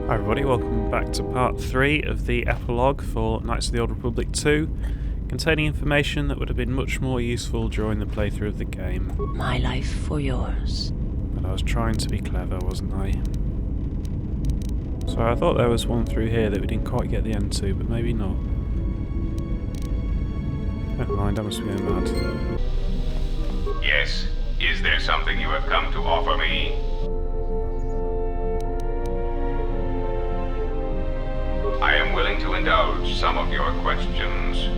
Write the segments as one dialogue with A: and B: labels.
A: Hi everybody, welcome back to part 3 of the epilogue for Knights of the Old Republic 2, containing information that would have been much more useful during the playthrough of the game.
B: My life for yours.
A: But I was trying to be clever, wasn't I? So I thought there was one through here that we didn't quite get the end to, but maybe not. Never mind, I must be going mad.
C: Yes, is there something you have come to offer me? I am willing to indulge some of your questions.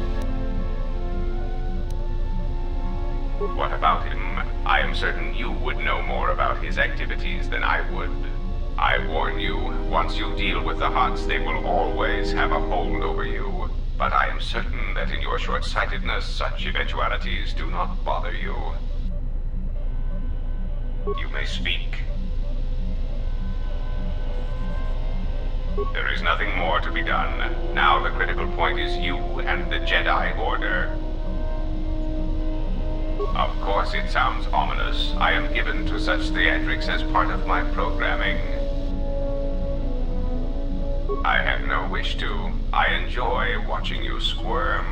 C: What about him? I am certain you would know more about his activities than I would. I warn you, once you deal with the Huts, they will always have a hold over you. But I am certain that in your short-sightedness, such eventualities do not bother you. You may speak. There is nothing more to be done. Now the critical point is you and the Jedi Order. Of course it sounds ominous. I am given to such theatrics as part of my programming. I have no wish to. I enjoy watching you squirm.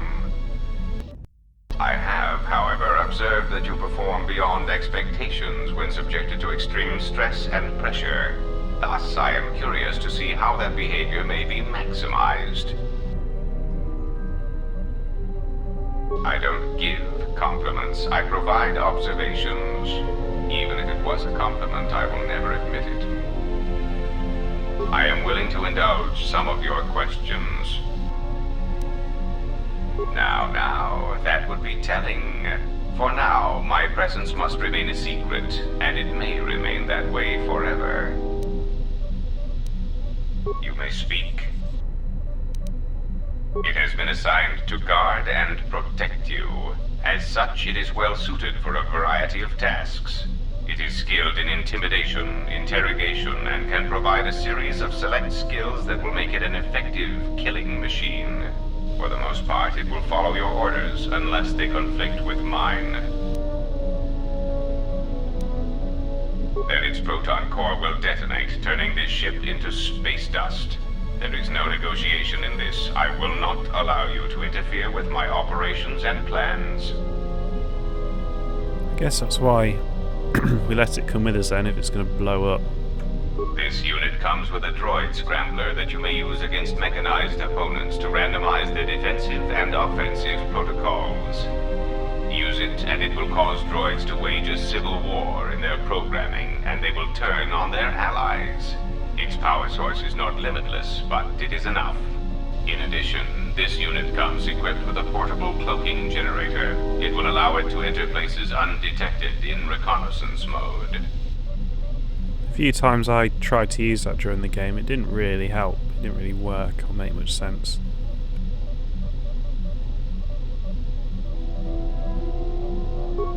C: I have, however, observed that you perform beyond expectations when subjected to extreme stress and pressure. Thus, I am curious to see how that behavior may be maximized. I don't give compliments, I provide observations. Even if it was a compliment, I will never admit it. I am willing to indulge some of your questions. Now, that would be telling. For now, my presence must remain a secret, and it may remain that way forever. You may speak. It has been assigned to guard and protect you. As such, it is well suited for a variety of tasks. It is skilled in intimidation, interrogation, and can provide a series of select skills that will make it an effective killing machine. For the most part, it will follow your orders unless they conflict with mine. Then its proton core will detonate, turning this ship into space dust. There is no negotiation in this. I will not allow you to interfere with my operations and plans.
A: I guess that's why we let it come with us then, if it's going to blow up.
C: This unit comes with a droid scrambler that you may use against mechanized opponents to randomize their defensive and offensive protocols. Use it, and it will cause droids to wage a civil war in their programming, and they will turn on their allies. Its power source is not limitless, but it is enough. In addition, this unit comes equipped with a portable cloaking generator. It will allow it to enter places undetected in reconnaissance mode.
A: A few times I tried to use that during the game, it didn't really help, it didn't really work or make much sense.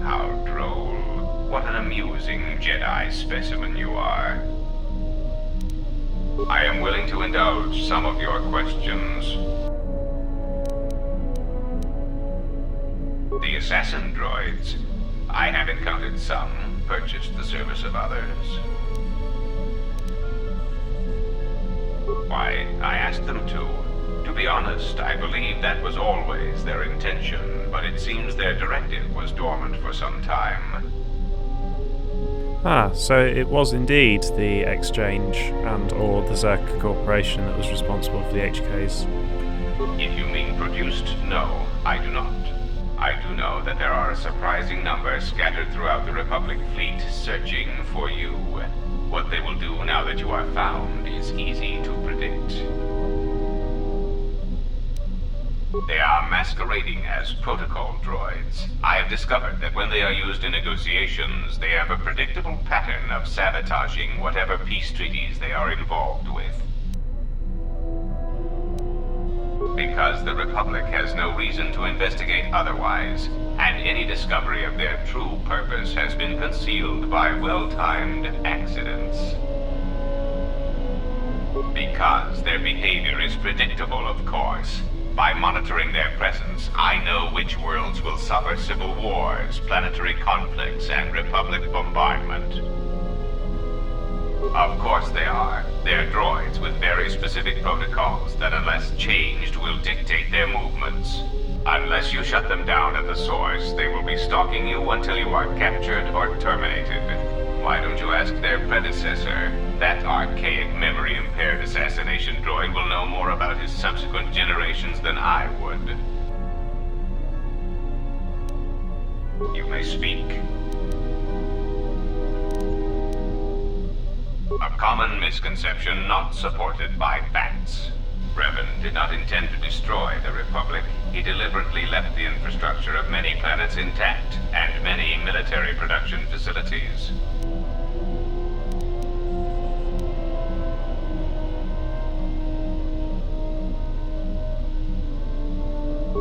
C: How droll. What an amusing Jedi specimen you are. I am willing to indulge some of your questions. The assassin droids. I have encountered some, purchased the service of others. Why, I asked them to. To be honest, I believe that was always their intention, but it seems their directive was dormant for some time.
A: Ah, so it was indeed the Exchange and/or the Zerk Corporation that was responsible for the HKs.
C: If you mean produced, no, I do not. I do know that there are a surprising number scattered throughout the Republic fleet searching for you. What they will do now that you are found is easy to predict. They are masquerading as protocol droids. I have discovered that when they are used in negotiations, they have a predictable pattern of sabotaging whatever peace treaties they are involved with. Because the Republic has no reason to investigate otherwise, and any discovery of their true purpose has been concealed by well-timed accidents. Because their behavior is predictable, of course. By monitoring their presence, I know which worlds will suffer civil wars, planetary conflicts, and Republic bombardment. Of course they are. They're droids with very very specific protocols that, unless changed, will dictate their movements. Unless you shut them down at the source, they will be stalking you until you are captured or terminated. Why don't you ask their predecessor? That archaic, memory-impaired assassination droid will know more about his subsequent generations than I would. You may speak. A common misconception not supported by facts. Revan did not intend to destroy the Republic. He deliberately left the infrastructure of many planets intact, and many military production facilities.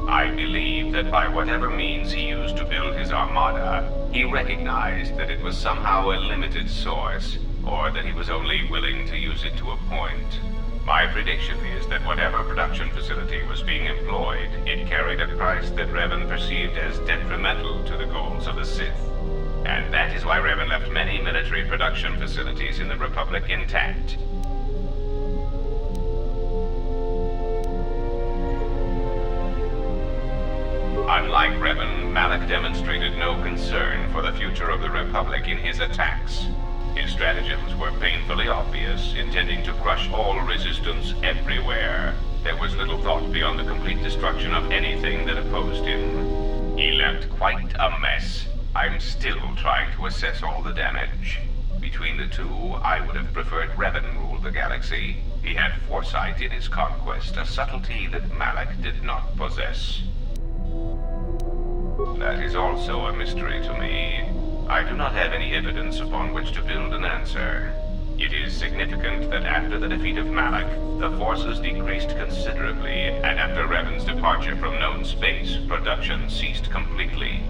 C: I believe that by whatever means he used to build his armada, he recognized that it was somehow a limited source, or that he was only willing to use it to a point. My prediction is that whatever production facility was being employed, it carried a price that Revan perceived as detrimental to the goals of the Sith. And that is why Revan left many military production facilities in the Republic intact. Unlike Revan, Malak demonstrated no concern for the future of the Republic in his attacks. His stratagems were painfully obvious, intending to crush all resistance everywhere. There was little thought beyond the complete destruction of anything that opposed him. He left quite a mess. I'm still trying to assess all the damage. Between the two, I would have preferred Revan rule the galaxy. He had foresight in his conquest, a subtlety that Malak did not possess. That is also a mystery to me. I do not have any evidence upon which to build an answer. It is significant that after the defeat of Malak, the forces decreased considerably, and after Revan's departure from known space, production ceased completely.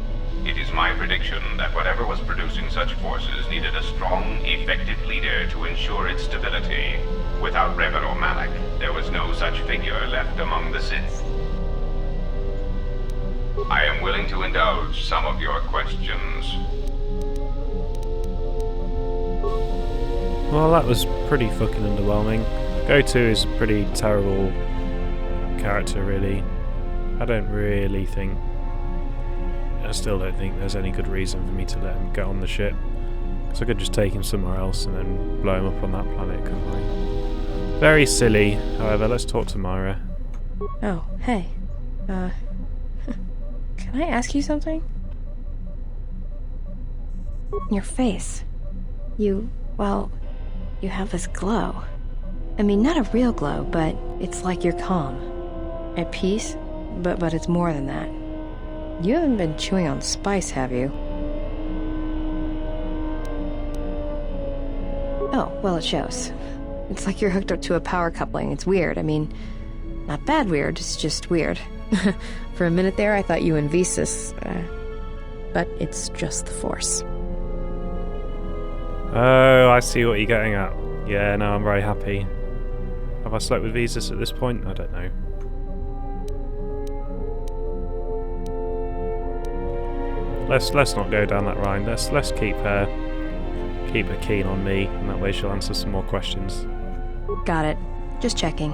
C: It is my prediction that whatever was producing such forces needed a strong, effective leader to ensure its stability. Without Revan or Malak, there was no such figure left among the Sith. I am willing to indulge some of your questions.
A: Well, that was pretty fucking underwhelming. Go-To is a pretty terrible character, really. I still don't think there's any good reason for me to let him get on the ship. So I could just take him somewhere else and then blow him up on that planet, couldn't I? Very silly. However, let's talk to Myra.
D: Oh, hey. Can I ask you something? Your face. You have this glow. I mean, not a real glow, but it's like you're calm. At peace, but it's more than that. You haven't been chewing on spice, have you? Oh, well, it shows. It's like you're hooked up to a power coupling. It's weird. I mean, not bad weird, it's just weird. For a minute there, I thought you and Visas, but it's just the Force.
A: Oh, I see what you're getting at. Yeah, no, I'm very happy. Have I slept with Visas at this point? I don't know. Let's not go down that line. Let's keep her keen on me, and that way she'll answer some more questions.
D: Got it. Just checking.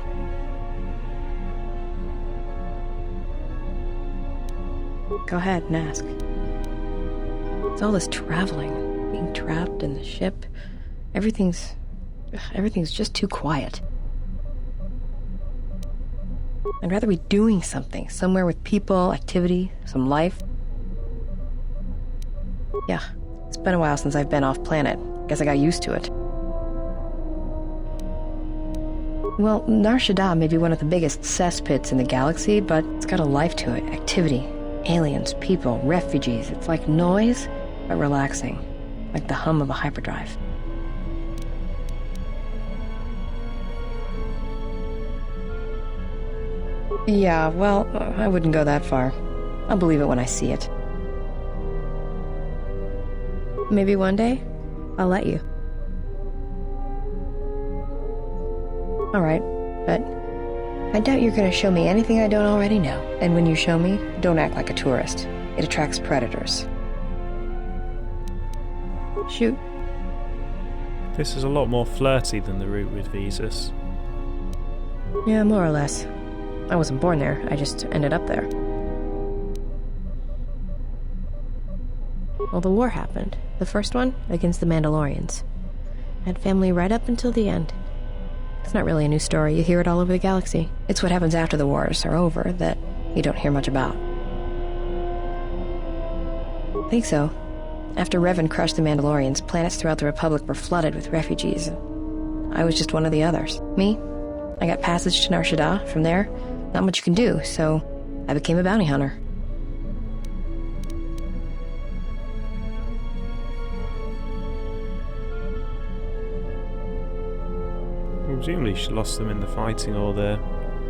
D: Go ahead and ask. It's all this traveling, being trapped in the ship. Everything's just too quiet. I'd rather be doing something, somewhere with people, activity, some life. Yeah, it's been a while since I've been off planet. Guess I got used to it. Well, Nar Shaddaa may be one of the biggest cesspits in the galaxy, but it's got a life to it, activity. Aliens, people, refugees. It's like noise, but relaxing. Like the hum of a hyperdrive. Yeah, well, I wouldn't go that far. I'll believe it when I see it. Maybe one day, I'll let you. Alright, but I doubt you're gonna show me anything I don't already know. And when you show me, don't act like a tourist. It attracts predators. Shoot.
A: This is a lot more flirty than the route with Visas.
D: Yeah, more or less. I wasn't born there, I just ended up there. Well, the war happened. The first one, against the Mandalorians. I had family right up until the end. It's not really a new story, you hear it all over the galaxy. It's what happens after the wars are over that you don't hear much about. I think so. After Revan crushed the Mandalorians, planets throughout the Republic were flooded with refugees. I was just one of the others. Me? I got passage to Nar Shaddaa. From there, not much you can do, so I became a bounty hunter.
A: Presumably she lost them in the fighting or the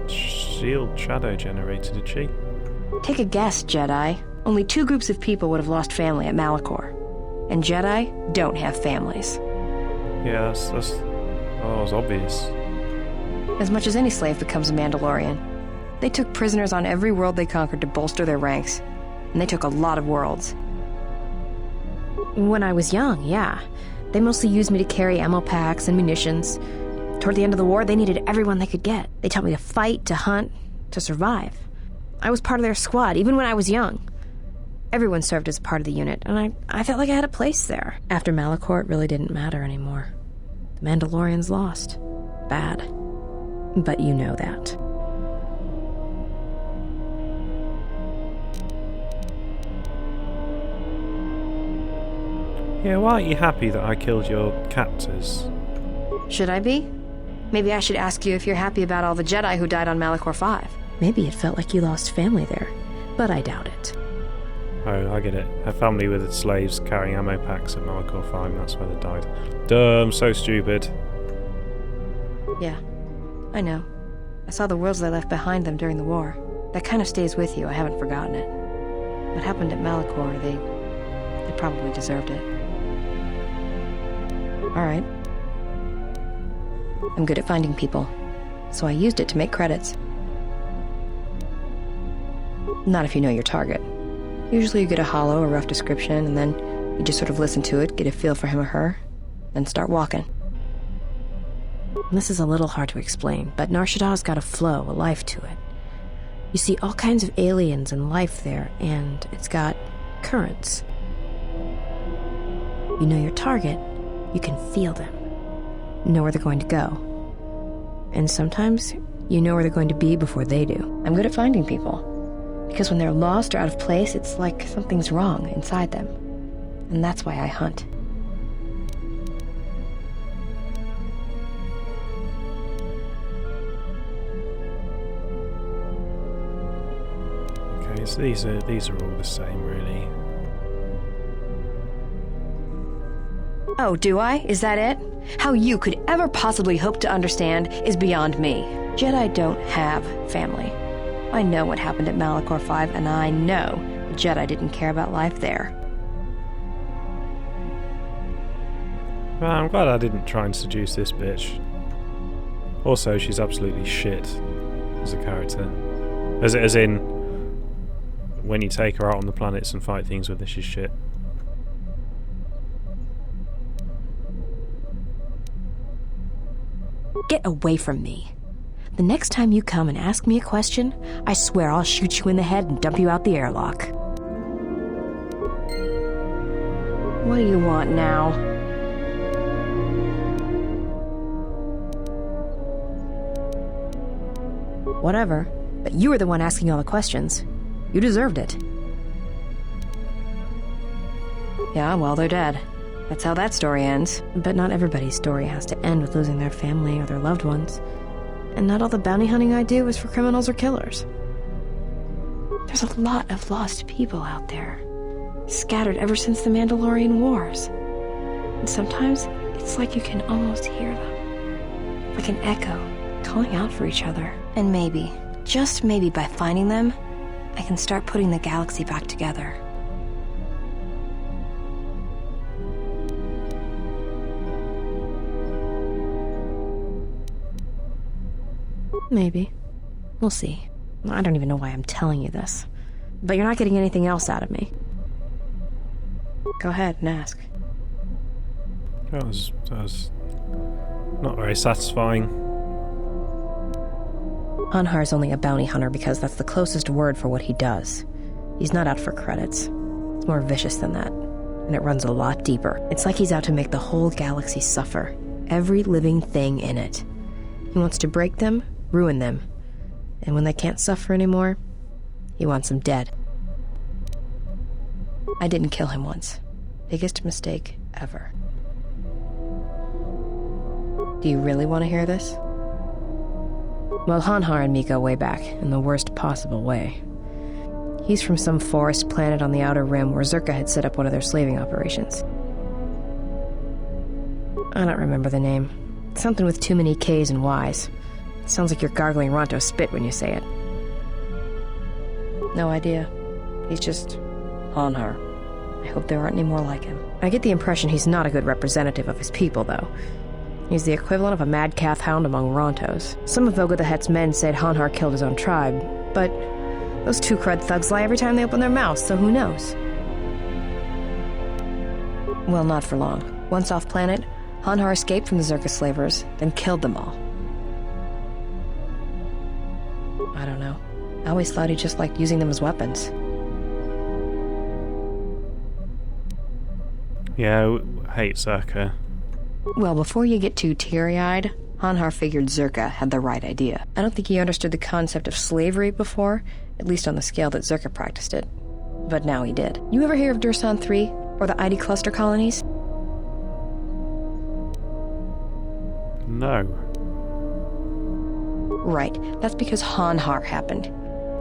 A: shield shadow generator, did she?
D: Take a guess, Jedi. Only 2 groups of people would have lost family at Malachor. And Jedi don't have families.
A: Yeah, that's that was obvious.
D: As much as any slave becomes a Mandalorian. They took prisoners on every world they conquered to bolster their ranks. And they took a lot of worlds. When I was young, yeah. They mostly used me to carry ammo packs and munitions. Toward the end of the war, they needed everyone they could get. They taught me to fight, to hunt, to survive. I was part of their squad, even when I was young. Everyone served as a part of the unit, and I felt like I had a place there. After Malachor, it really didn't matter anymore. The Mandalorians lost. Bad. But you know that.
A: Yeah, why aren't you happy that I killed your captors?
D: Should I be? Maybe I should ask you if you're happy about all the Jedi who died on Malachor 5. Maybe it felt like you lost family there, but I doubt it.
A: Oh, I get it. Her family were the slaves carrying ammo packs at Malachor 5, that's where they died. Duh, I'm so stupid.
D: Yeah, I know. I saw the worlds they left behind them during the war. That kind of stays with you, I haven't forgotten it. What happened at Malachor, they probably deserved it. Alright. I'm good at finding people, so I used it to make credits. Not if you know your target. Usually you get a hollow or rough description, and then you just sort of listen to it, get a feel for him or her, then start walking. And this is a little hard to explain, but Nar Shaddaa's got a flow, a life to it. You see all kinds of aliens and life there, and it's got currents. You know your target, you can feel them. Know where they're going to go. And sometimes, you know where they're going to be before they do. I'm good at finding people. Because when they're lost or out of place, it's like something's wrong inside them. And that's why I hunt.
A: Okay, so these are all the same, really.
D: Oh, do I? Is that it? How you could ever possibly hope to understand is beyond me. Jedi don't have family. I know what happened at Malachor 5, and I know the Jedi didn't care about life there.
A: Well, I'm glad I didn't try and seduce this bitch. Also, she's absolutely shit as a character. As in, when you take her out on the planets and fight things with her, she's shit.
D: Get away from me. The next time you come and ask me a question, I swear I'll shoot you in the head and dump you out the airlock. What do you want now? Whatever, but you were the one asking all the questions. You deserved it. Yeah, well, they're dead. That's how that story ends. But not everybody's story has to end with losing their family or their loved ones. And not all the bounty hunting I do is for criminals or killers. There's a lot of lost people out there, scattered ever since the Mandalorian Wars. And sometimes, it's like you can almost hear them. Like an echo, calling out for each other. And maybe, just maybe by finding them, I can start putting the galaxy back together. Maybe. We'll see. I don't even know why I'm telling you this. But you're not getting anything else out of me. Go ahead and ask.
A: That was not very satisfying.
D: Hanhar's only a bounty hunter because that's the closest word for what he does. He's not out for credits. It's more vicious than that, and it runs a lot deeper. It's like he's out to make the whole galaxy suffer. Every living thing in it. He wants to break them, ruin them. And when they can't suffer anymore, he wants them dead. I didn't kill him once. Biggest mistake ever. Do you really want to hear this? Well, Hanhar and me go way back, in the worst possible way. He's from some forest planet on the Outer Rim where Zerka had set up one of their slaving operations. I don't remember the name. Something with too many K's and Y's. It sounds like you're gargling Ronto spit when you say it. No idea. He's just Hanhar. I hope there aren't any more like him. I get the impression he's not a good representative of his people, though. He's the equivalent of a mad calf hound among Rontos. Some of Voga the Hett's men said Hanhar killed his own tribe, but those two crud thugs lie every time they open their mouths, so who knows? Well, not for long. Once off planet, Hanhar escaped from the Zerka slavers, then killed them all. I don't know. I always thought he just liked using them as weapons.
A: Yeah, I hate Zerka.
D: Well, before you get too teary-eyed, Hanhar figured Zerka had the right idea. I don't think he understood the concept of slavery before, at least on the scale that Zerka practiced it. But now he did. You ever hear of Dursan 3, or the ID cluster colonies?
A: No.
D: Right, that's because Hanhar happened.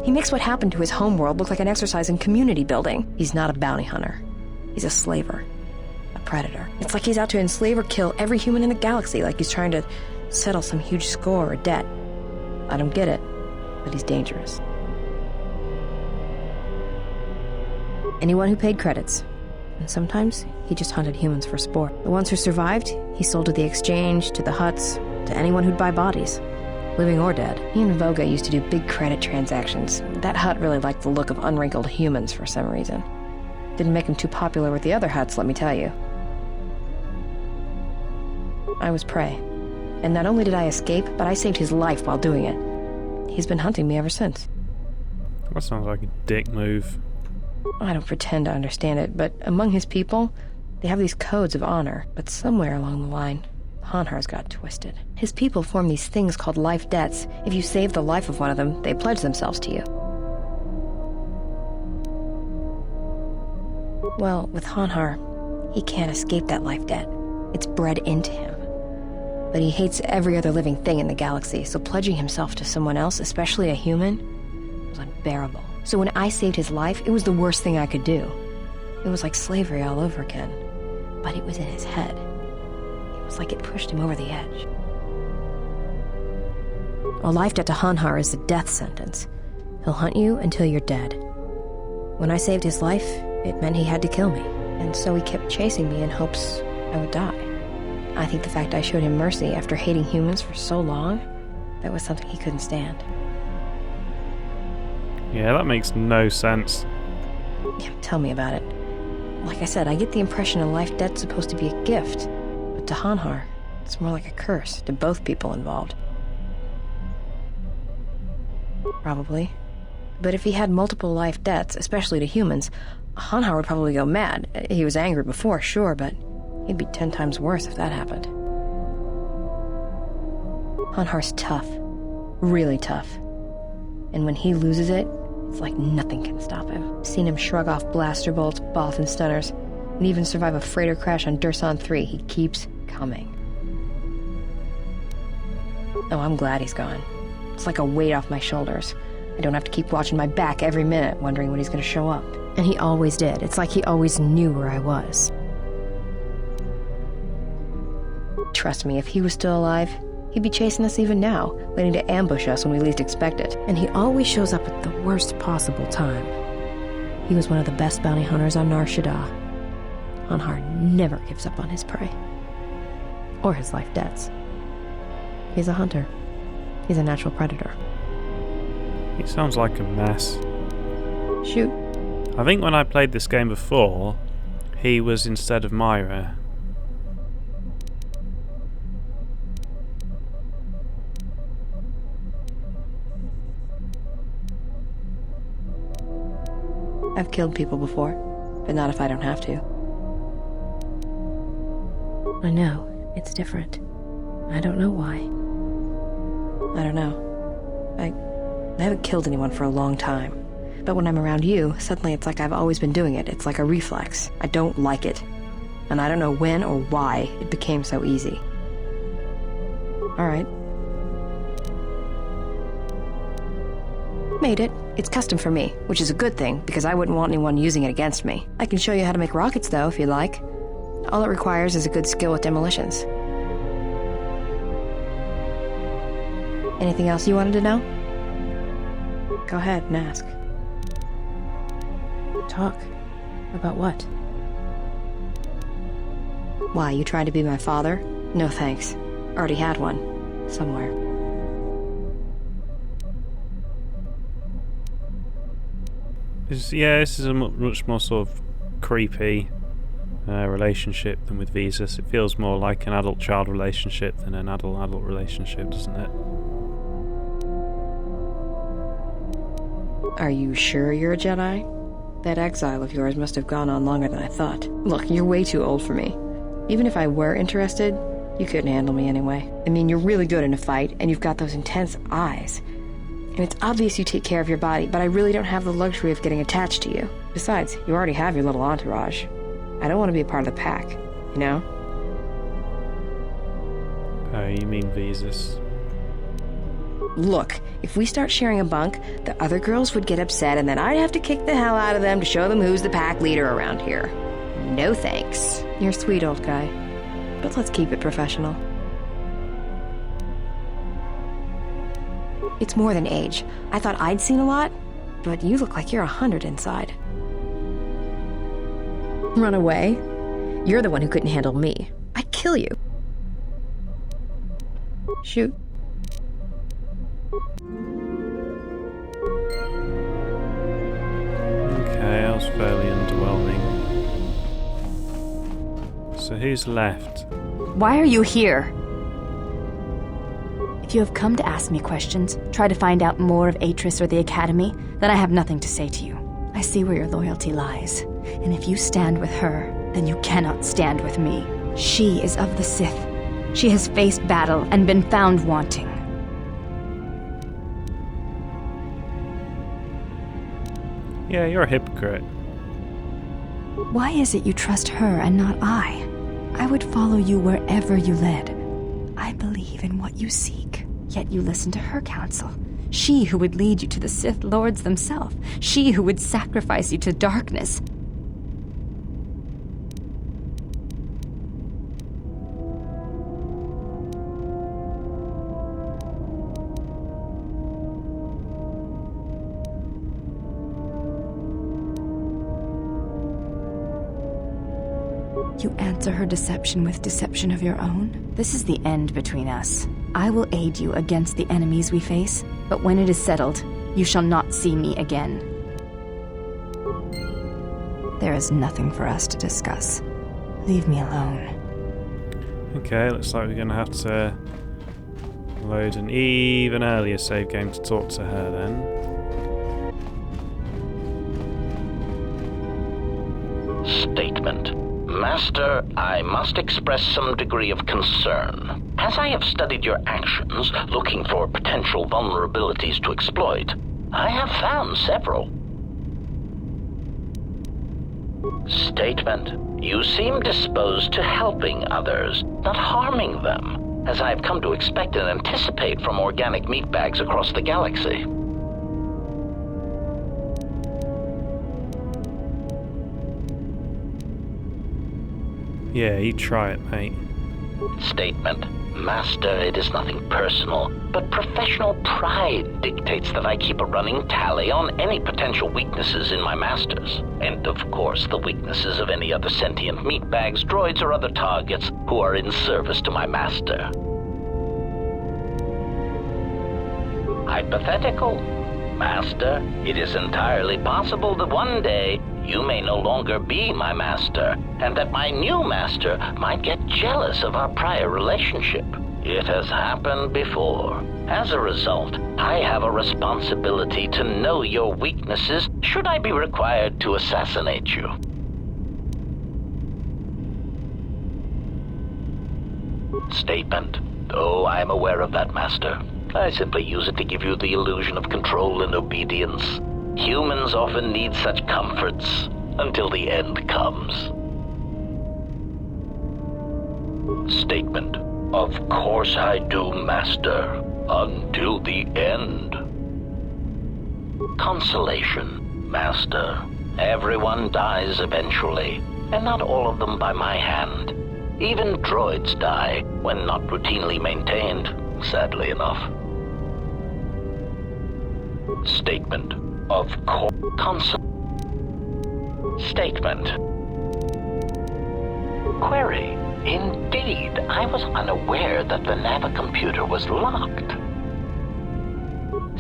D: He makes what happened to his homeworld look like an exercise in community building. He's not a bounty hunter. He's a slaver. A predator. It's like he's out to enslave or kill every human in the galaxy, like he's trying to settle some huge score or debt. I don't get it, but he's dangerous. Anyone who paid credits. And sometimes, he just hunted humans for sport. The ones who survived, he sold to the exchange, to the Hutts, to anyone who'd buy bodies. Living or dead. He and Voga used to do big credit transactions. That Hutt really liked the look of unwrinkled humans for some reason. Didn't make him too popular with the other Hutts, let me tell you. I was prey. And not only did I escape, but I saved his life while doing it. He's been hunting me ever since.
A: That sounds like a dick move.
D: I don't pretend to understand it, but among his people, they have these codes of honor. But somewhere along the line, Hanhar's got twisted. His people form these things called life debts. If you save the life of one of them, they pledge themselves to you. Well, with Hanhar, he can't escape that life debt. It's bred into him. But he hates every other living thing in the galaxy, so pledging himself to someone else, especially a human, was unbearable. So when I saved his life, it was the worst thing I could do. It was like slavery all over again. But it was in his head. It was like it pushed him over the edge. A life debt to Hanhar is a death sentence. He'll hunt you until you're dead. When I saved his life, it meant he had to kill me. And so he kept chasing me in hopes I would die. I think the fact I showed him mercy after hating humans for so long, that was something he couldn't stand.
A: Yeah, that makes no sense.
D: Yeah, tell me about it. Like I said, I get the impression a life debt's supposed to be a gift. But to Hanhar, it's more like a curse to both people involved. Probably. But if he had multiple life debts, especially to humans, Hanhar would probably go mad. He was angry before, sure, but he'd be 10 times worse if that happened. Hanhar's tough. Really tough. And when he loses it, it's like nothing can stop him. I've seen him shrug off blaster bolts, Bothan stunners, and even survive a freighter crash on Dursan 3. He keeps coming. Oh, I'm glad he's gone. It's like a weight off my shoulders. I don't have to keep watching my back every minute, wondering when he's going to show up. And he always did. It's like he always knew where I was. Trust me, if he was still alive, he'd be chasing us even now, waiting to ambush us when we least expect it. And he always shows up at the worst possible time. He was one of the best bounty hunters on Nar Shaddaa. Hanhar never gives up on his prey. Or his life debts. He's a hunter. He's a natural predator.
A: He sounds like a mess.
D: Shoot.
A: I think when I played this game before, he was instead of Myra.
D: I've killed people before, but not if I don't have to. I know, it's different. I don't know why. I don't know. I haven't killed anyone for a long time. But when I'm around you, suddenly it's like I've always been doing it. It's like a reflex. I don't like it. And I don't know when or why it became so easy. Alright. Made it. It's custom for me, which is a good thing, because I wouldn't want anyone using it against me. I can show you how to make rockets, though, if you'd like. All it requires is a good skill with demolitions. Anything else you wanted to know? Go ahead and ask. Talk. About what? Why, you trying to be my father? No thanks. Already had one. Somewhere.
A: This is a much more sort of creepy relationship than with Visas. It feels more like an adult-child relationship than an adult-adult relationship, doesn't it?
D: Are you sure you're a Jedi? That exile of yours must have gone on longer than I thought. Look, you're way too old for me. Even if I were interested, you couldn't handle me anyway. I mean, you're really good in a fight, and you've got those intense eyes. And it's obvious you take care of your body, but I really don't have the luxury of getting attached to you. Besides, you already have your little entourage. I don't want to be a part of the pack, you know?
A: Oh, you mean Visas?
D: Look, if we start sharing a bunk, the other girls would get upset, and then I'd have to kick the hell out of them to show them who's the pack leader around here. No thanks. You're a sweet old guy, but let's keep it professional. It's more than age. I thought I'd seen a lot, but you look like you're 100 inside. Run away? You're the one who couldn't handle me. I'd kill you. Shoot.
A: Okay, that was fairly underwhelming. So who's left?
E: Why are you here? If you have come to ask me questions, try to find out more of Atris or the Academy, then I have nothing to say to you. I see where your loyalty lies, and if you stand with her, then you cannot stand with me. She is of the Sith. She has faced battle and been found wanting.
A: Yeah, you're a hypocrite.
E: Why is it you trust her and not I? I would follow you wherever you led. I believe in what you seek, yet you listen to her counsel. She who would lead you to the Sith Lords themselves. She who would sacrifice you to darkness. You answer her deception with deception of your own? This is the end between us. I will aid you against the enemies we face, but when it is settled, you shall not see me again. There is nothing for us to discuss. Leave me alone.
A: Okay, looks like we're going to have to load an even earlier save game to talk to her then.
F: Statement. Master, I must express some degree of concern. As I have studied your actions, looking for potential vulnerabilities to exploit, I have found several. Statement. You seem disposed to helping others, not harming them, as I have come to expect and anticipate from organic meatbags across the galaxy.
A: Yeah, you try it, mate.
F: Statement. Master, it is nothing personal, but professional pride dictates that I keep a running tally on any potential weaknesses in my masters. And of course, the weaknesses of any other sentient meatbags, droids, or other targets who are in service to my master. Hypothetical. Master, it is entirely possible that one day you may no longer be my master, and that my new master might get jealous of our prior relationship. It has happened before. As a result, I have a responsibility to know your weaknesses should I be required to assassinate you. Statement. Oh, I am aware of that, Master. I simply use it to give you the illusion of control and obedience. Humans often need such comforts until the end comes. Statement. Of course I do, Master. Until the end. Consolation, Master. Everyone dies eventually, and not all of them by my hand. Even droids die when not routinely maintained, sadly enough. Statement. Of course. Statement. Query. Indeed, I was unaware that the navicomputer was locked.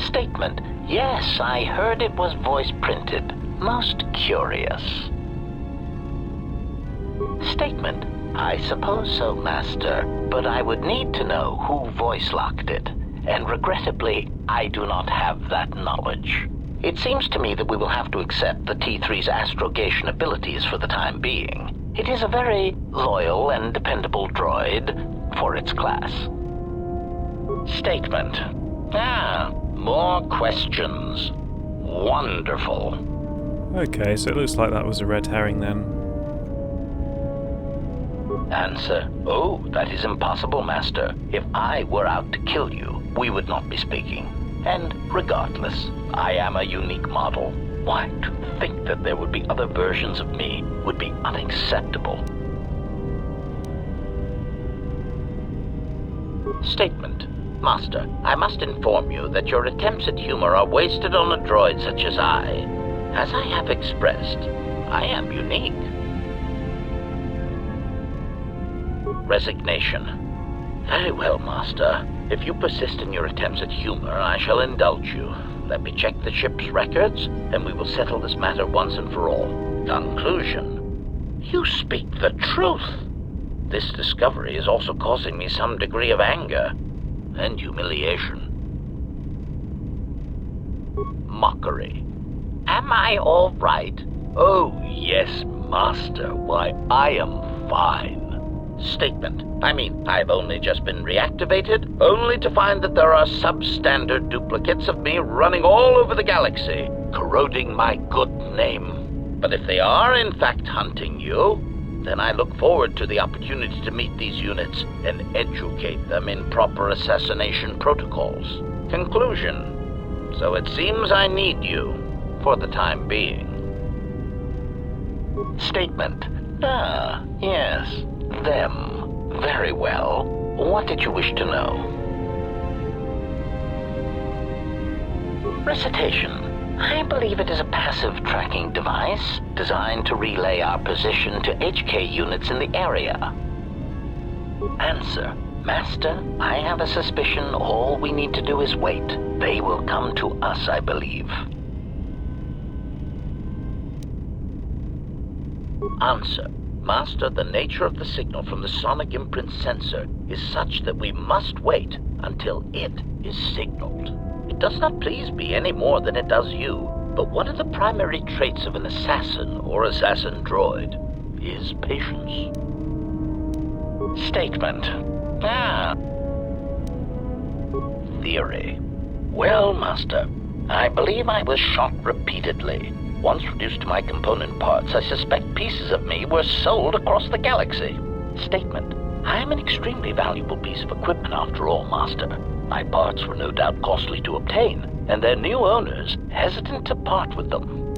F: Statement. Yes, I heard it was voice printed. Most curious. Statement. I suppose so, Master, but I would need to know who voice locked it, and regrettably, I do not have that knowledge. It seems to me that we will have to accept the T3's astrogation abilities for the time being. It is a very loyal and dependable droid for its class. Statement. More questions. Wonderful.
A: Okay, so it looks like that was a red herring then.
F: Answer. Oh, that is impossible, Master. If I were out to kill you, we would not be speaking. And regardless, I am a unique model. Why, to think that there would be other versions of me would be unacceptable. Statement. Master, I must inform you that your attempts at humor are wasted on a droid such as I. As I have expressed, I am unique. Resignation. Very well, Master. If you persist in your attempts at humor, I shall indulge you. Let me check the ship's records, and we will settle this matter once and for all. Conclusion. You speak the truth. This discovery is also causing me some degree of anger and humiliation. Mockery. Am I all right? Oh, yes, Master. Why, I am fine. Statement. I mean, I've only just been reactivated, only to find that there are substandard duplicates of me running all over the galaxy, corroding my good name. But if they are in fact hunting you, then I look forward to the opportunity to meet these units and educate them in proper assassination protocols. Conclusion. So it seems I need you for the time being. Statement. Yes. Them. Very well. What did you wish to know? Recitation. I believe it is a passive tracking device designed to relay our position to HK units in the area. Answer. Master, I have a suspicion all we need to do is wait. They will come to us, I believe. Answer. Master, the nature of the signal from the sonic imprint sensor is such that we must wait until it is signaled. It does not please me any more than it does you, but one of the primary traits of an assassin or assassin droid is patience. Statement. Theory. Well, Master, I believe I was shot repeatedly. Once reduced to my component parts, I suspect pieces of me were sold across the galaxy. Statement. I am an extremely valuable piece of equipment after all, Master. My parts were no doubt costly to obtain, and their new owners hesitant to part with them.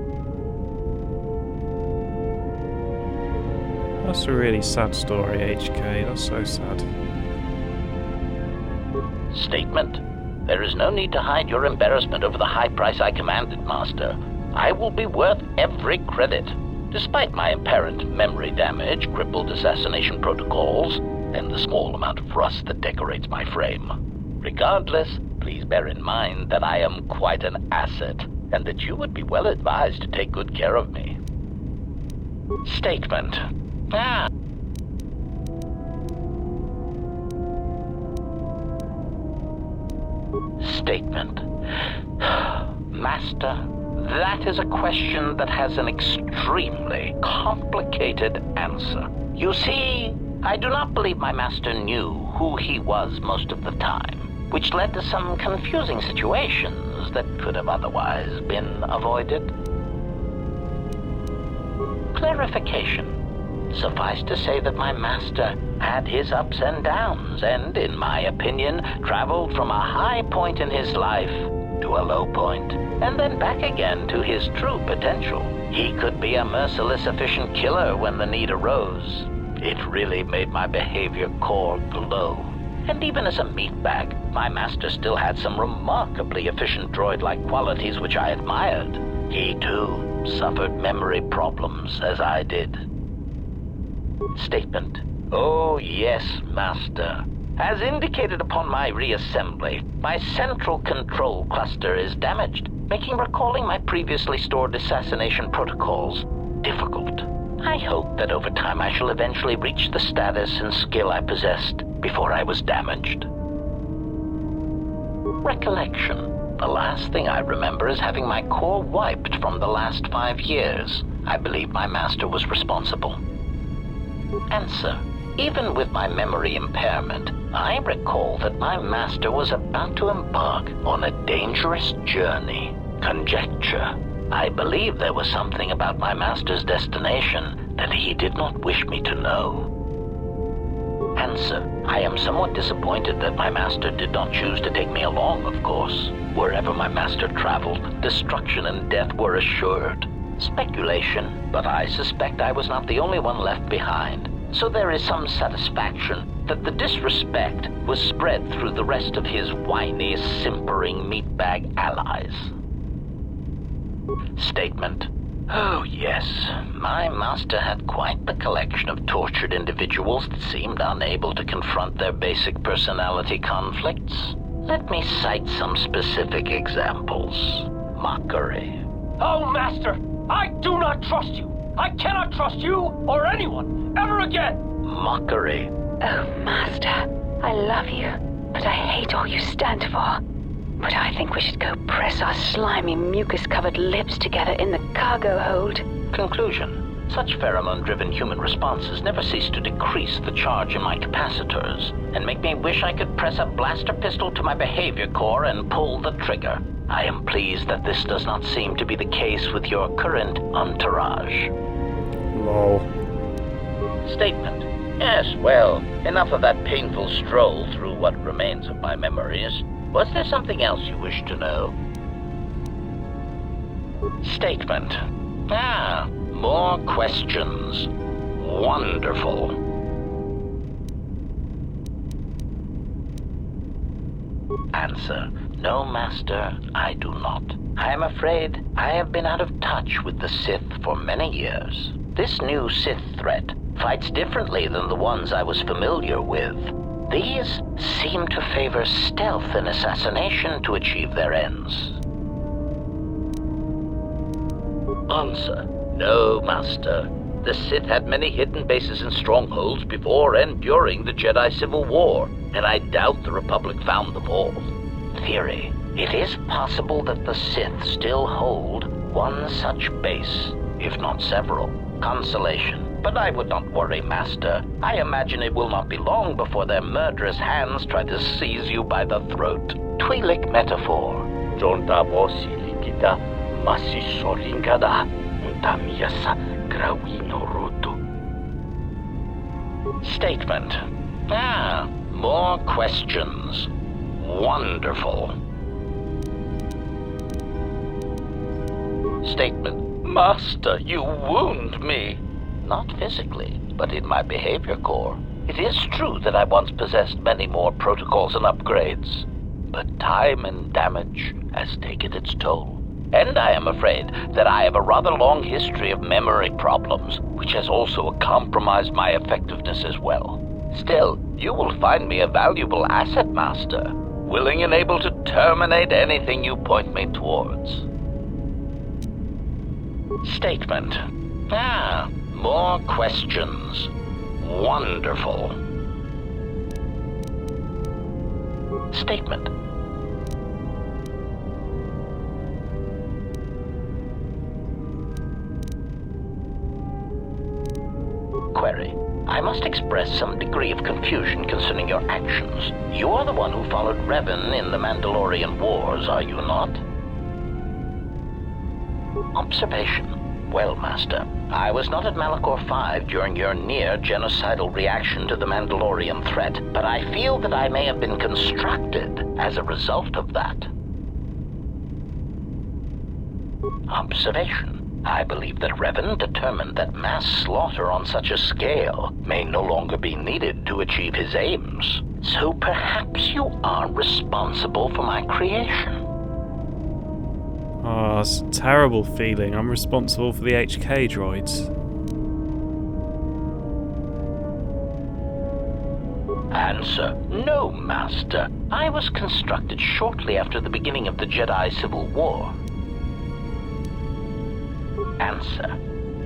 A: That's a really sad story, HK. That's so sad.
F: Statement. There is no need to hide your embarrassment over the high price I commanded, Master. I will be worth every credit, despite my apparent memory damage, crippled assassination protocols, and the small amount of rust that decorates my frame. Regardless, please bear in mind that I am quite an asset, and that you would be well advised to take good care of me. Statement. Statement. Master, that is a question that has an extremely complicated answer. You see, I do not believe my master knew who he was most of the time, which led to some confusing situations that could have otherwise been avoided. Clarification. Suffice to say that my master had his ups and downs, and, in my opinion, traveled from a high point in his life to a low point, and then back again to his true potential. He could be a merciless, efficient killer when the need arose. It really made my behavior core glow. And even as a meatbag, my master still had some remarkably efficient droid-like qualities which I admired. He, too, suffered memory problems, as I did. Statement. Oh, yes, Master. As indicated upon my reassembly, my central control cluster is damaged, making recalling my previously stored assassination protocols difficult. I hope that over time I shall eventually reach the status and skill I possessed before I was damaged. Recollection. The last thing I remember is having my core wiped from the last 5 years. I believe my master was responsible. Answer. Even with my memory impairment, I recall that my master was about to embark on a dangerous journey. Conjecture. I believe there was something about my master's destination that he did not wish me to know. Answer. I am somewhat disappointed that my master did not choose to take me along, of course. Wherever my master traveled, destruction and death were assured. Speculation, but I suspect I was not the only one left behind. So there is some satisfaction that the disrespect was spread through the rest of his whiny, simpering meatbag allies. Statement. Oh, yes. My master had quite the collection of tortured individuals that seemed unable to confront their basic personality conflicts. Let me cite some specific examples. Mockery.
G: Oh, Master! I do not trust you! I cannot trust you or anyone ever again!
F: Mockery.
E: Oh, Master, I love you, but I hate all you stand for. But I think we should go press our slimy, mucus-covered lips together in the cargo hold.
F: Conclusion. Such pheromone-driven human responses never cease to decrease the charge in my capacitors, and make me wish I could press a blaster pistol to my behavior core and pull the trigger. I am pleased that this does not seem to be the case with your current entourage.
A: Lol.
F: Statement. Yes, well, enough of that painful stroll through what remains of my memories. Was there something else you wish to know? Statement. Ah, more questions. Wonderful. Answer. No, Master, I do not. I am afraid I have been out of touch with the Sith for many years. This new Sith threat fights differently than the ones I was familiar with. These seem to favor stealth and assassination to achieve their ends. Answer. No, Master. The Sith had many hidden bases and strongholds before and during the Jedi Civil War, and I doubt the Republic found them all. Theory. It is possible that the Sith still hold one such base, if not several. Consolation. But I would not worry, Master. I imagine it will not be long before their murderous hands try to seize you by the throat. Twi'lek metaphor. Jonta vosi likita masisolingada untamiasa grawino roto. Statement. Ah, more questions. Wonderful. Statement. Master, you wound me. Not physically, but in my behavior core. It is true that I once possessed many more protocols and upgrades, but time and damage has taken its toll. And I am afraid that I have a rather long history of memory problems, which has also compromised my effectiveness as well. Still, you will find me a valuable asset, Master, willing and able to terminate anything you point me towards. Statement. Ah, more questions. Wonderful. Statement. query. I must express some degree of confusion concerning your actions. You are the one who followed Revan in the Mandalorian Wars, are you not? Observation. Well, Master, I was not at Malachor 5 during your near-genocidal reaction to the Mandalorian threat, but I feel that I may have been constructed as a result of that. Observation. I believe that Revan determined that mass slaughter on such a scale may no longer be needed to achieve his aims. So perhaps you are responsible for my creation.
A: Oh, it's a terrible feeling. I'm responsible for the HK droids.
F: Answer. No, Master. I was constructed shortly after the beginning of the Jedi Civil War. Answer.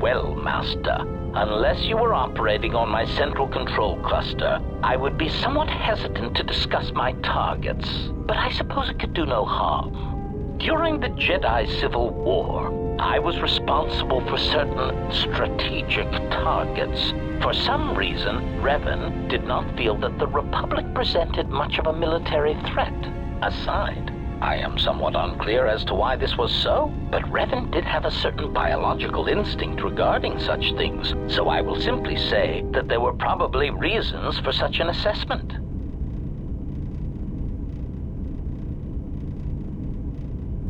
F: Well, Master, unless you were operating on my central control cluster, I would be somewhat hesitant to discuss my targets, but I suppose it could do no harm. During the Jedi Civil War, I was responsible for certain strategic targets. For some reason, Revan did not feel that the Republic presented much of a military threat. Aside, I am somewhat unclear as to why this was so, but Revan did have a certain biological instinct regarding such things, so I will simply say that there were probably reasons for such an assessment.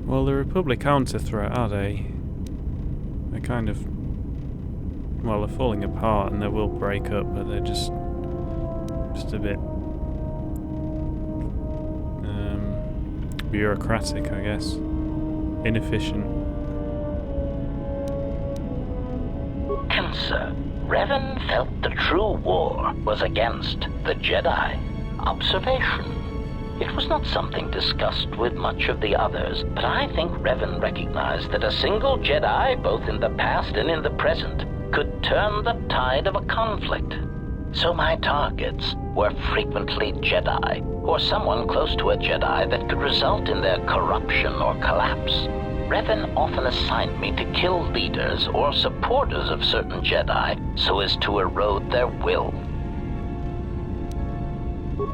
A: Well, the Republic aren't a threat, are they? They're kind of... well, they're falling apart and they will break up, but they're just a bit... bureaucratic, I guess. Inefficient.
F: Answer. Revan felt the true war was against the Jedi. Observation. It was not something discussed with much of the others, but I think Revan recognized that a single Jedi, both in the past and in the present, could turn the tide of a conflict. So my targets were frequently Jedi, or someone close to a Jedi that could result in their corruption or collapse. Revan often assigned me to kill leaders or supporters of certain Jedi so as to erode their will.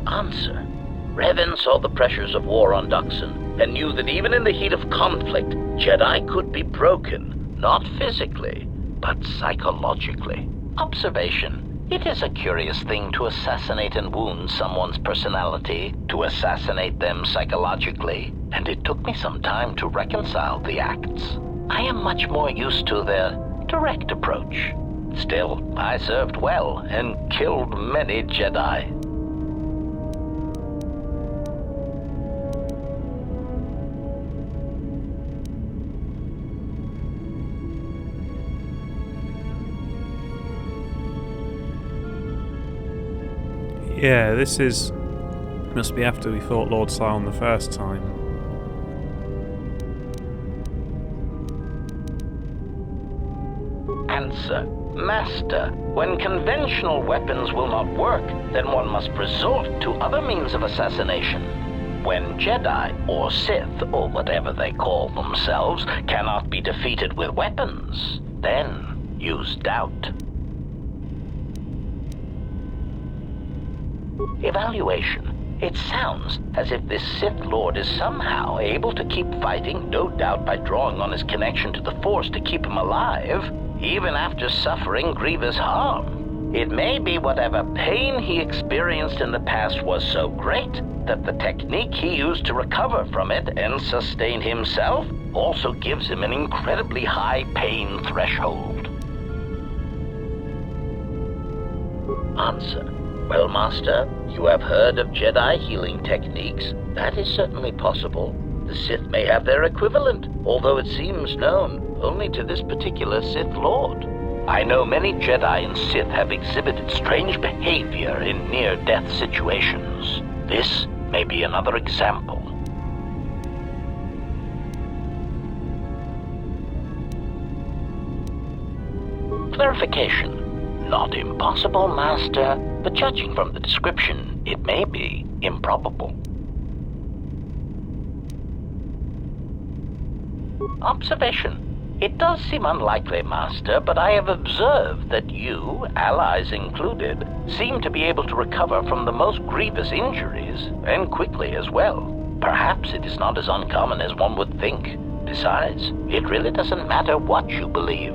F: Answer. Revan saw the pressures of war on Duxon and knew that even in the heat of conflict, Jedi could be broken, not physically, but psychologically. Observation. It is a curious thing to assassinate and wound someone's personality, to assassinate them psychologically, and it took me some time to reconcile the acts. I am much more used to their direct approach. Still, I served well and killed many Jedi.
A: Yeah, this must be after we fought Lord Sion the first time.
F: Answer. Master, when conventional weapons will not work, then one must resort to other means of assassination. When Jedi, or Sith, or whatever they call themselves, cannot be defeated with weapons, then use doubt. Evaluation. It sounds as if this Sith Lord is somehow able to keep fighting, no doubt by drawing on his connection to the Force to keep him alive, even after suffering grievous harm. It may be whatever pain he experienced in the past was so great that the technique he used to recover from it and sustain himself also gives him an incredibly high pain threshold. Answer. Well, Master, you have heard of Jedi healing techniques. That is certainly possible. The Sith may have their equivalent, although it seems known only to this particular Sith Lord. I know many Jedi and Sith have exhibited strange behavior in near-death situations. This may be another example. Clarification. Not impossible, Master, but judging from the description, it may be improbable. Observation. It does seem unlikely, Master, but I have observed that you, allies included, seem to be able to recover from the most grievous injuries, and quickly as well. Perhaps it is not as uncommon as one would think. Besides, it really doesn't matter what you believe.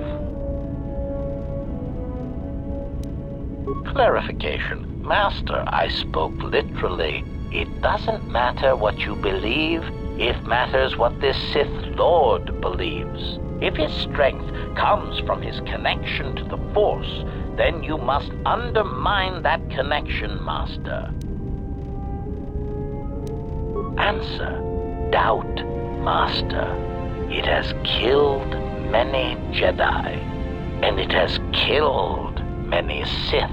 F: Clarification. Master, I spoke literally. It doesn't matter what you believe, it matters what this Sith Lord believes. If his strength comes from his connection to the Force, then you must undermine that connection, Master. Answer. Doubt, Master. It has killed many Jedi, and it has killed many Sith.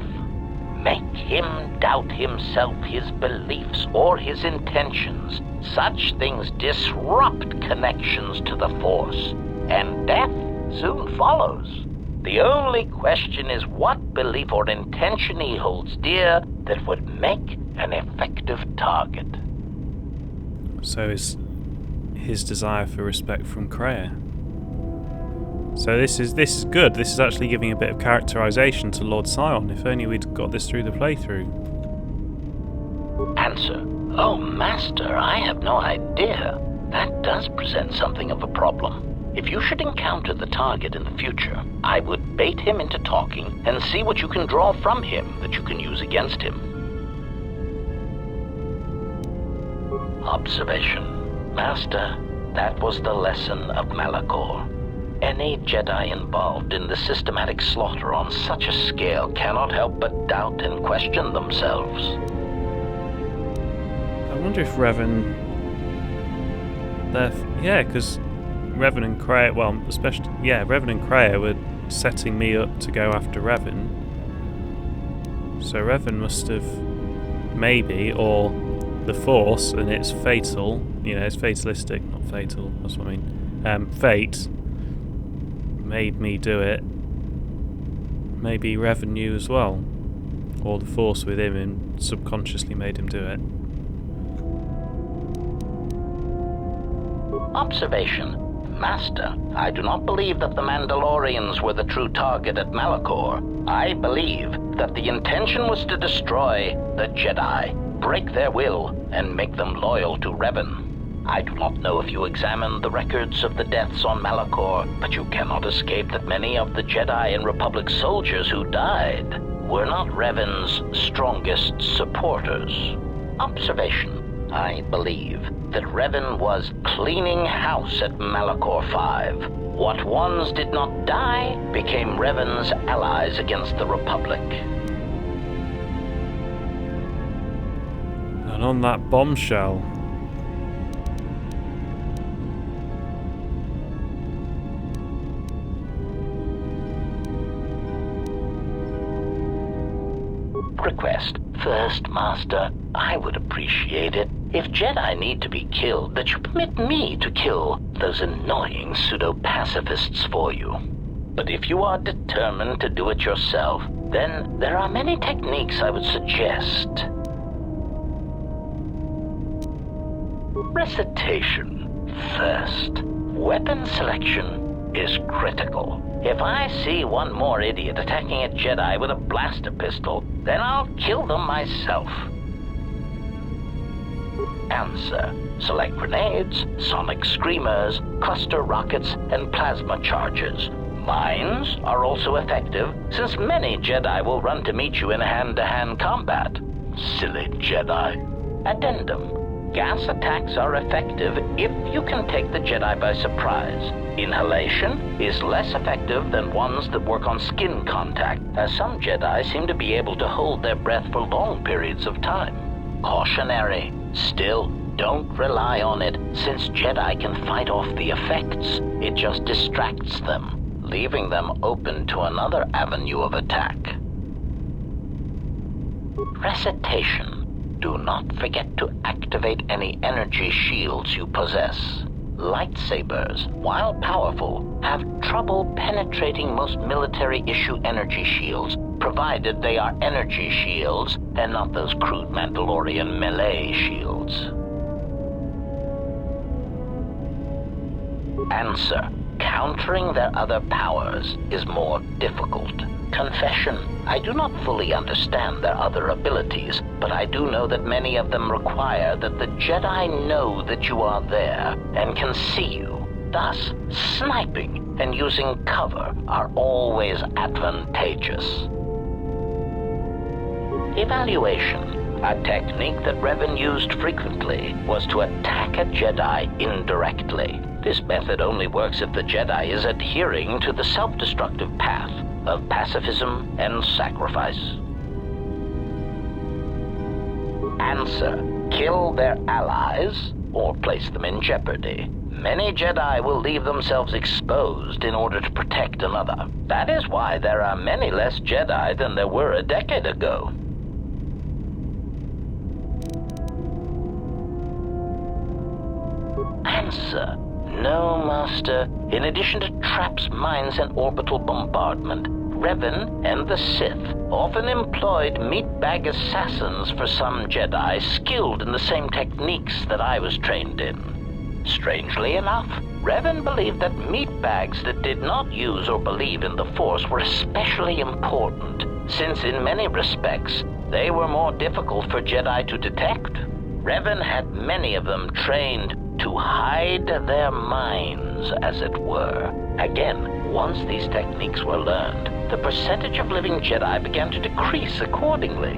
F: Make him doubt himself, his beliefs, or his intentions. Such things disrupt connections to the Force, and death soon follows. The only question is what belief or intention he holds dear that would make an effective target.
A: So is his desire for respect from Kreia. So this is good. This is actually giving a bit of characterization to Lord Sion. If only we'd got this through the playthrough.
F: Answer. Oh, Master, I have no idea. That does present something of a problem. If you should encounter the target in the future, I would bait him into talking and see what you can draw from him that you can use against him. Observation. Master, that was the lesson of Malachor. Any Jedi involved in the systematic slaughter on such a scale cannot help but doubt and question themselves.
A: I wonder if Revan... Yeah, because Revan and Kreia... Well, especially... Yeah, Revan and Kreia were setting me up to go after Revan. So Revan must have... Maybe, or the Force, and it's fatal. You know, it's fatalistic, not fatal. That's what I mean. Fate made me do it. Maybe Revan knew as well. Or the Force with him and subconsciously made him do it.
F: Observation. Master, I do not believe that the Mandalorians were the true target at Malachor. I believe that the intention was to destroy the Jedi, break their will, and make them loyal to Revan. I do not know if you examined the records of the deaths on Malachor, but you cannot escape that many of the Jedi and Republic soldiers who died were not Revan's strongest supporters. Observation. I believe that Revan was cleaning house at Malachor 5. What ones did not die became Revan's allies against the Republic.
A: And on that bombshell...
F: Request. First, Master, I would appreciate it if Jedi need to be killed, that you permit me to kill those annoying pseudo-pacifists for you. But if you are determined to do it yourself, then there are many techniques I would suggest. Recitation. First, weapon selection is critical. If I see one more idiot attacking a Jedi with a blaster pistol, then I'll kill them myself. Answer. Select grenades, sonic screamers, cluster rockets, and plasma charges. Mines are also effective, since many Jedi will run to meet you in hand-to-hand combat. Silly Jedi. Addendum. Gas attacks are effective if you can take the Jedi by surprise. Inhalation is less effective than ones that work on skin contact, as some Jedi seem to be able to hold their breath for long periods of time. Cautionary. Still, don't rely on it, since Jedi can fight off the effects. It just distracts them, leaving them open to another avenue of attack. Recitation. Do not forget to activate any energy shields you possess. Lightsabers, while powerful, have trouble penetrating most military-issue energy shields, provided they are energy shields and not those crude Mandalorian melee shields. Answer. countering their other powers is more difficult. Confession, I do not fully understand their other abilities, but I do know that many of them require that the Jedi know that you are there and can see you. Thus, sniping and using cover are always advantageous. Evaluation. A technique that Revan used frequently was to attack a Jedi indirectly. This method only works if the Jedi is adhering to the self-destructive path of pacifism and sacrifice. Answer. Kill their allies or place them in jeopardy. Many Jedi will leave themselves exposed in order to protect another. That is why there are many less Jedi than there were a decade ago. Answer. No, Master. In addition to traps, mines, and orbital bombardment, Revan and the Sith often employed meatbag assassins for some Jedi skilled in the same techniques that I was trained in. Strangely enough, Revan believed that meatbags that did not use or believe in the Force were especially important, since in many respects, they were more difficult for Jedi to detect. Revan had many of them trained to hide their minds, as it were. Again, once these techniques were learned, the percentage of living Jedi began to decrease accordingly.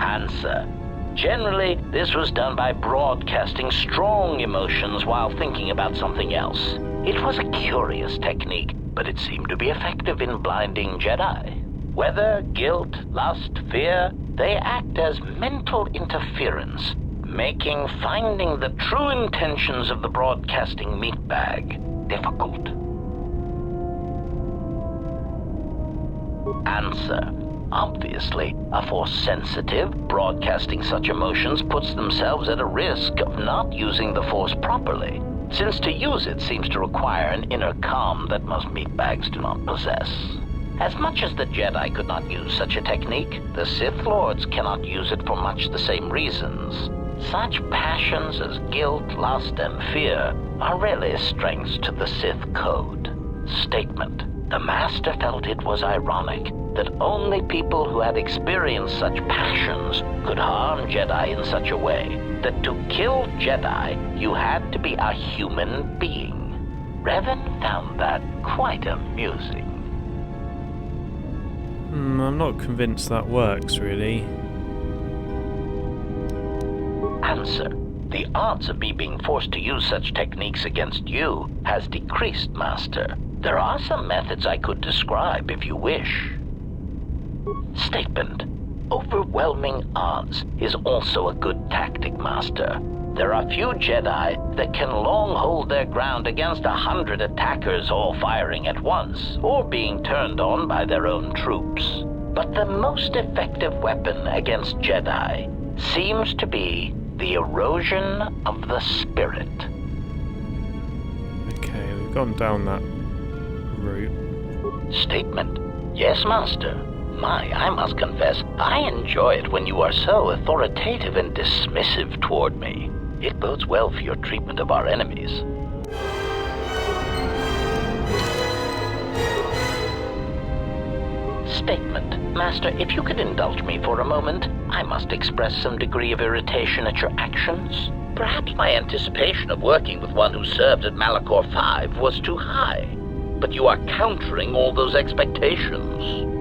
F: Answer. Generally, this was done by broadcasting strong emotions while thinking about something else. It was a curious technique, but it seemed to be effective in blinding Jedi. Whether guilt, lust, fear, they act as mental interference, making finding the true intentions of the broadcasting meatbag difficult. Answer. Obviously, a Force-sensitive broadcasting such emotions puts themselves at a risk of not using the Force properly, since to use it seems to require an inner calm that most meatbags do not possess. As much as the Jedi could not use such a technique, the Sith Lords cannot use it for much the same reasons. Such passions as guilt, lust, and fear are really strengths to the Sith code. Statement. The Master felt it was ironic that only people who had experienced such passions could harm Jedi in such a way that to kill Jedi, you had to be a human being. Revan found that quite amusing.
A: I'm not convinced that works, really.
F: Answer. The odds of me being forced to use such techniques against you has decreased, Master. There are some methods I could describe if you wish. Statement. Overwhelming odds is also a good tactic, Master. There are few Jedi that can long hold their ground against 100 attackers all firing at once, or being turned on by their own troops. But the most effective weapon against Jedi seems to be the erosion of the spirit.
A: Okay, we've gone down that route.
F: Statement. Yes, Master. I must confess, I enjoy it when you are so authoritative and dismissive toward me. It bodes well for your treatment of our enemies. Statement. Master, if you could indulge me for a moment, I must express some degree of irritation at your actions. Perhaps my anticipation of working with one who served at Malachor 5 was too high, but you are countering all those expectations.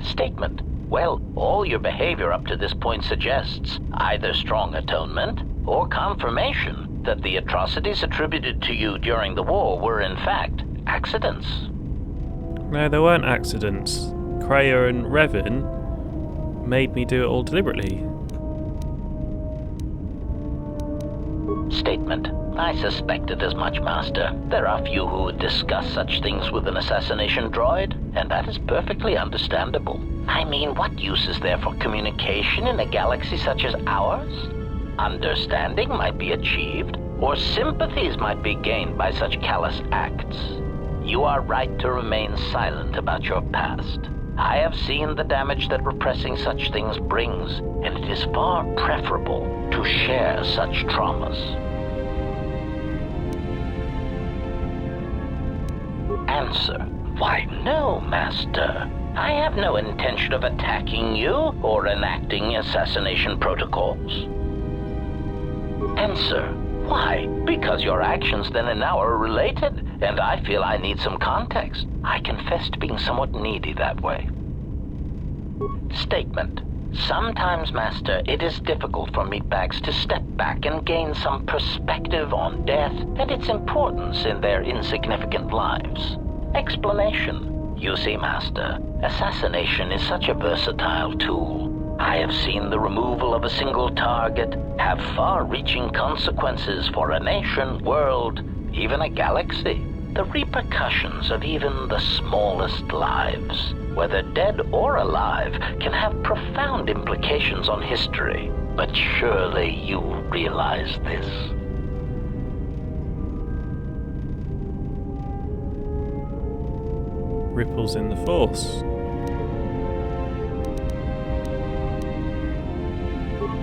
F: Statement. Well, all your behavior up to this point suggests either strong atonement or confirmation that the atrocities attributed to you during the war were in fact accidents.
A: No, there weren't accidents. Kreia and Revan made me do it all deliberately.
F: Statement. I suspected as much, Master. There are few who would discuss such things with an assassination droid, and that is perfectly understandable. I mean, what use is there for communication in a galaxy such as ours? Understanding might be achieved, or sympathies might be gained by such callous acts. You are right to remain silent about your past. I have seen the damage that repressing such things brings, and it is far preferable to share such traumas. Answer: why no, Master. I have no intention of attacking you or enacting assassination protocols. Answer: why? Because your actions then and now are related, and I feel I need some context. I confess to being somewhat needy that way. Statement: sometimes, Master, it is difficult for meatbags to step back and gain some perspective on death and its importance in their insignificant lives. Explanation: you see, Master, assassination is such a versatile tool. I have seen the removal of a single target have far-reaching consequences for a nation, world, even a galaxy. The repercussions of even the smallest lives, whether dead or alive, can have profound implications on history. But surely you realize this.
A: Ripples in the Force.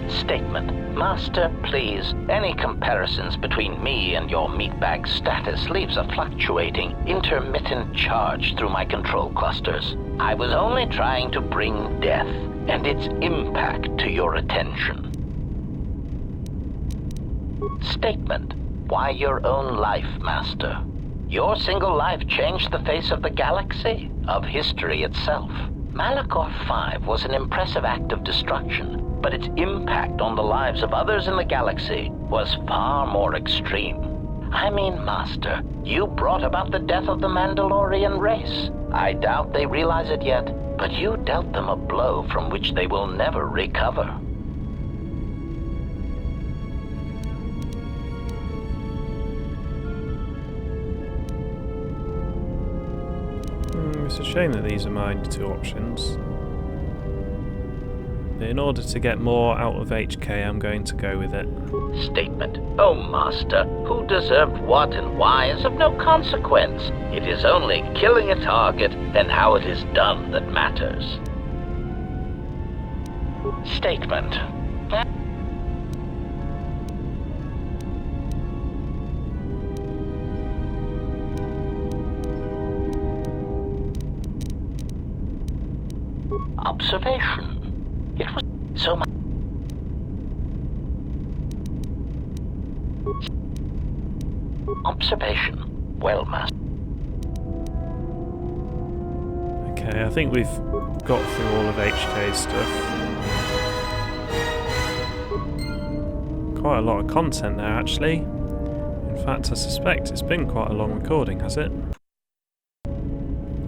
F: Statement: Master, please, any comparisons between me and your meatbag status leaves a fluctuating, intermittent charge through my control clusters. I was only trying to bring death and its impact to your attention. Statement: why your own life, Master? Your single life changed the face of the galaxy, of history itself. Malachor 5 was an impressive act of destruction, but its impact on the lives of others in the galaxy was far more extreme. I mean, Master, you brought about the death of the Mandalorian race. I doubt they realize it yet, but you dealt them a blow from which they will never recover.
A: It's a shame that these are my only two options. But in order to get more out of HK, I'm going to go with it.
F: Statement: oh, Master, who deserved what and why is of no consequence. It is only killing a target and how it is done that matters. Statement: observation. It was so much. Observation. Well, Master.
A: Okay, I think we've got through all of HK's stuff. Quite a lot of content there, actually. In fact, I suspect it's been quite a long recording, has it?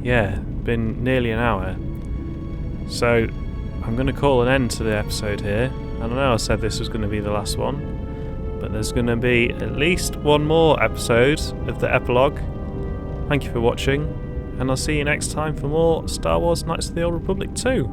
A: Yeah, been nearly an hour. So, I'm going to call an end to the episode here. I know I said this was going to be the last one, but there's going to be at least one more episode of the epilogue. Thank you for watching, and I'll see you next time for more Star Wars Knights of the Old Republic 2.